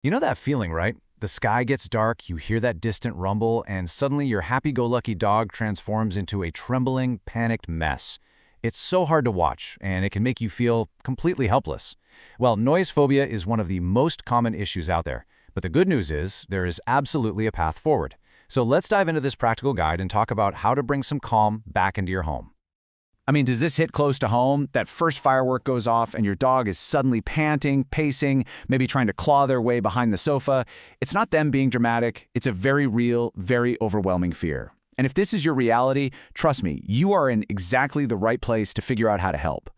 You know that feeling, right? The sky gets dark, you hear that distant rumble, and suddenly your happy-go-lucky dog transforms into a trembling, panicked mess. It's so hard to watch, and it can make you feel completely helpless. Well, noise phobia is one of the most common issues out there. But the good news is, there is absolutely a path forward. So let's dive into this practical guide and talk about how to bring some calm back into your home. I mean, does this hit close to home? That first firework goes off and your dog is suddenly panting, pacing, maybe trying to claw their way behind the sofa. It's not them being dramatic. It's a very real, very overwhelming fear. And if this is your reality, trust me, you are in exactly the right place to figure out how to help.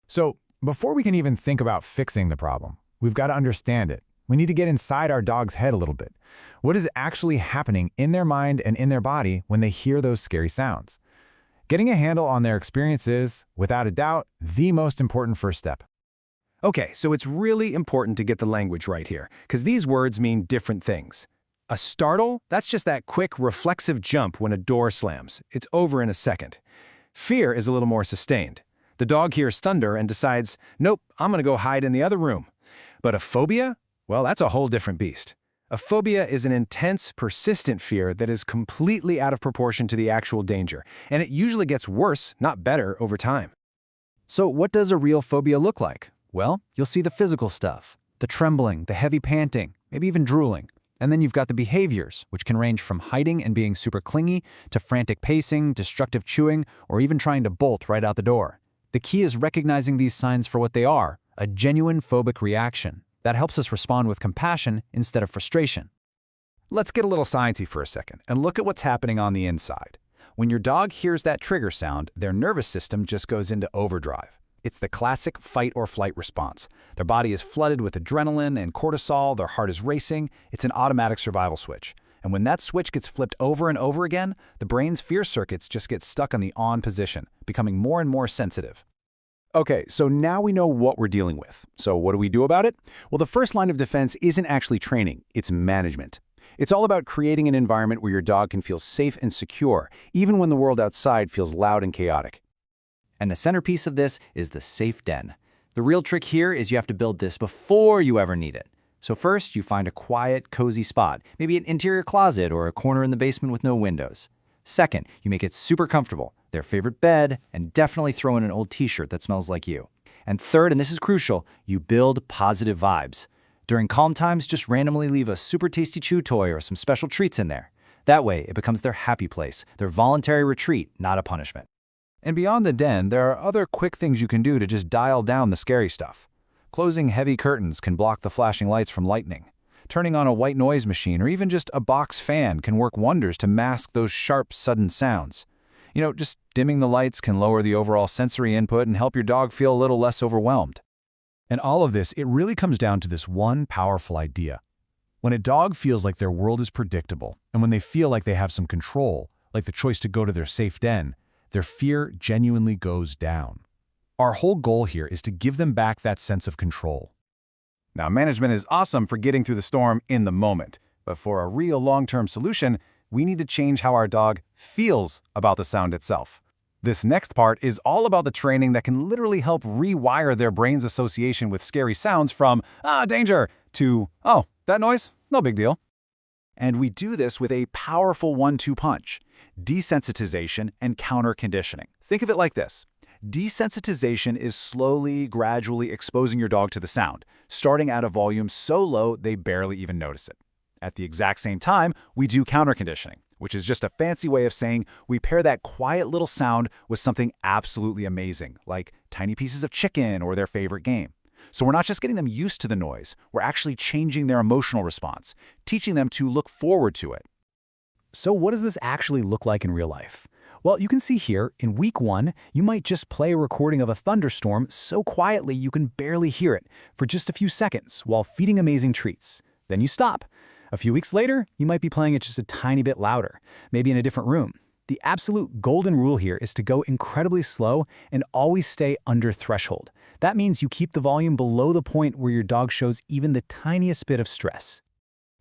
So, before we can even think about fixing the problem, we've got to understand it. We need to get inside our dog's head a little bit. What is actually happening in their mind and in their body when they hear those scary sounds? Getting a handle on their experience is, without a doubt, the most important first step. Okay, so it's really important to get the language right here, because these words mean different things. A startle, that's just that quick, reflexive jump when a door slams. It's over in a second. Fear is a little more sustained. The dog hears thunder and decides, nope, I'm gonna go hide in the other room. But a phobia? Well, that's a whole different beast. A phobia is an intense, persistent fear that is completely out of proportion to the actual danger, and it usually gets worse, not better, over time. So what does a real phobia look like? Well, you'll see the physical stuff, the trembling, the heavy panting, maybe even drooling. And then you've got the behaviors, which can range from hiding and being super clingy to frantic pacing, destructive chewing, or even trying to bolt right out the door. The key is recognizing these signs for what they are, a genuine phobic reaction. That helps us respond with compassion instead of frustration. Let's get a little sciencey for a second and look at what's happening on the inside. When your dog hears that trigger sound, their nervous system just goes into overdrive. It's the classic fight or flight response. Their body is flooded with adrenaline and cortisol, their heart is racing. It's an automatic survival switch. And when that switch gets flipped over and over again, the brain's fear circuits just get stuck on the on position, becoming more and more sensitive. Okay, so now we know what we're dealing with. So what do we do about it? Well, the first line of defense isn't actually training, it's management. It's all about creating an environment where your dog can feel safe and secure, even when the world outside feels loud and chaotic. And the centerpiece of this is the safe den. The real trick here is you have to build this before you ever need it. So first, you find a quiet, cozy spot, maybe an interior closet or a corner in the basement with no windows. Second, you make it super comfortable, their favorite bed, and definitely throw in an old t-shirt that smells like you. And third, and this is crucial, you build positive vibes. During calm times, just randomly leave a super tasty chew toy or some special treats in there. That way, it becomes their happy place, their voluntary retreat, not a punishment. And beyond the den, there are other quick things you can do to just dial down the scary stuff. Closing heavy curtains can block the flashing lights from lightning. Turning on a white noise machine or even just a box fan can work wonders to mask those sharp, sudden sounds. Just dimming the lights can lower the overall sensory input and help your dog feel a little less overwhelmed. And all of this, it really comes down to this one powerful idea. When a dog feels like their world is predictable, and when they feel like they have some control, like the choice to go to their safe den, their fear genuinely goes down. Our whole goal here is to give them back that sense of control. Now, management is awesome for getting through the storm in the moment, but for a real long-term solution, we need to change how our dog feels about the sound itself. This next part is all about the training that can literally help rewire their brain's association with scary sounds from, danger, to, oh, that noise? No big deal. And we do this with a powerful 1-2 punch, desensitization and counter-conditioning. Think of it like this. Desensitization is slowly, gradually exposing your dog to the sound, starting at a volume so low they barely even notice it. At the exact same time, we do counter-conditioning, which is just a fancy way of saying we pair that quiet little sound with something absolutely amazing, like tiny pieces of chicken or their favorite game. So we're not just getting them used to the noise, we're actually changing their emotional response, teaching them to look forward to it. So what does this actually look like in real life? Well, you can see here, in week 1, you might just play a recording of a thunderstorm so quietly you can barely hear it for just a few seconds while feeding amazing treats. Then you stop. A few weeks later, you might be playing it just a tiny bit louder, maybe in a different room. The absolute golden rule here is to go incredibly slow and always stay under threshold. That means you keep the volume below the point where your dog shows even the tiniest bit of stress.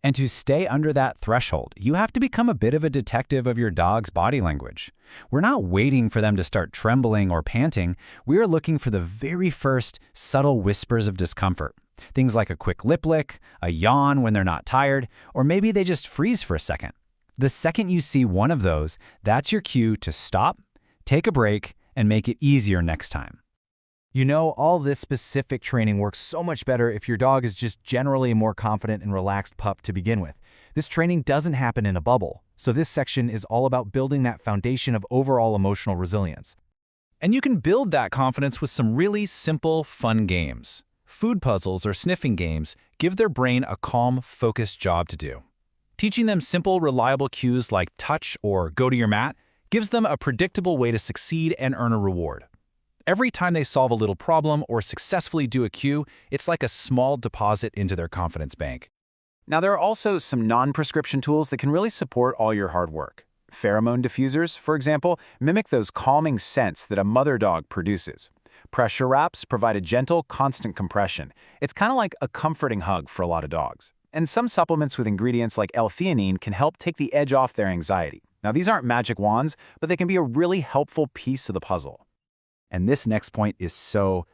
And to stay under that threshold, you have to become a bit of a detective of your dog's body language. We're not waiting for them to start trembling or panting. We are looking for the very first subtle whispers of discomfort. Things like a quick lip lick, a yawn when they're not tired, or maybe they just freeze for a second. The second you see one of those, that's your cue to stop, take a break, and make it easier next time. You know, all this specific training works so much better if your dog is just generally a more confident and relaxed pup to begin with. This training doesn't happen in a bubble, so this section is all about building that foundation of overall emotional resilience. And you can build that confidence with some really simple, fun games. Food puzzles or sniffing games give their brain a calm, focused job to do. Teaching them simple, reliable cues like touch or go to your mat gives them a predictable way to succeed and earn a reward. Every time they solve a little problem or successfully do a cue, it's like a small deposit into their confidence bank. Now, there are also some non-prescription tools that can really support all your hard work. Pheromone diffusers, for example, mimic those calming scents that a mother dog produces. Pressure wraps provide a gentle, constant compression. It's kind of like a comforting hug for a lot of dogs. And some supplements with ingredients like L-theanine can help take the edge off their anxiety. Now, these aren't magic wands, but they can be a really helpful piece of the puzzle. And this next point is so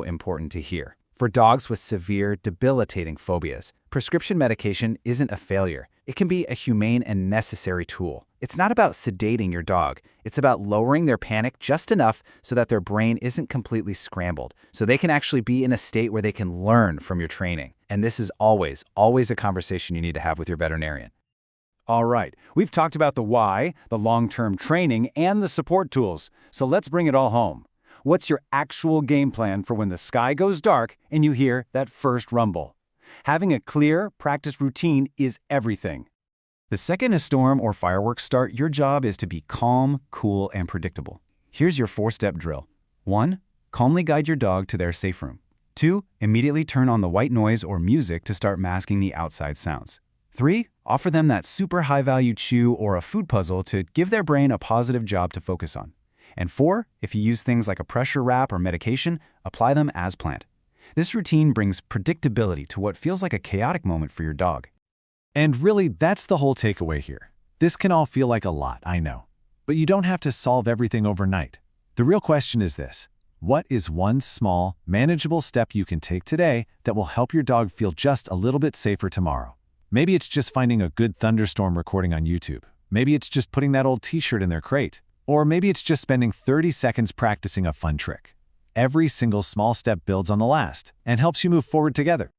important to hear. For dogs with severe, debilitating phobias, prescription medication isn't a failure. It can be a humane and necessary tool. It's not about sedating your dog. It's about lowering their panic just enough so that their brain isn't completely scrambled, so they can actually be in a state where they can learn from your training. And this is always a conversation you need to have with your veterinarian. All right, we've talked about the why, the long-term training, and the support tools. So let's bring it all home. What's your actual game plan for when the sky goes dark and you hear that first rumble? Having a clear, practice routine is everything. The second a storm or fireworks start, your job is to be calm, cool, and predictable. Here's your 4-step drill. 1. Calmly guide your dog to their safe room. 2. Immediately turn on the white noise or music to start masking the outside sounds. 3. Offer them that super high-value chew or a food puzzle to give their brain a positive job to focus on. And 4, if you use things like a pressure wrap or medication, apply them as planned. This routine brings predictability to what feels like a chaotic moment for your dog. And really, that's the whole takeaway here. This can all feel like a lot, I know. But you don't have to solve everything overnight. The real question is this: what is one small, manageable step you can take today that will help your dog feel just a little bit safer tomorrow? Maybe it's just finding a good thunderstorm recording on YouTube. Maybe it's just putting that old t-shirt in their crate. Or maybe it's just spending 30 seconds practicing a fun trick. Every single small step builds on the last and helps you move forward together.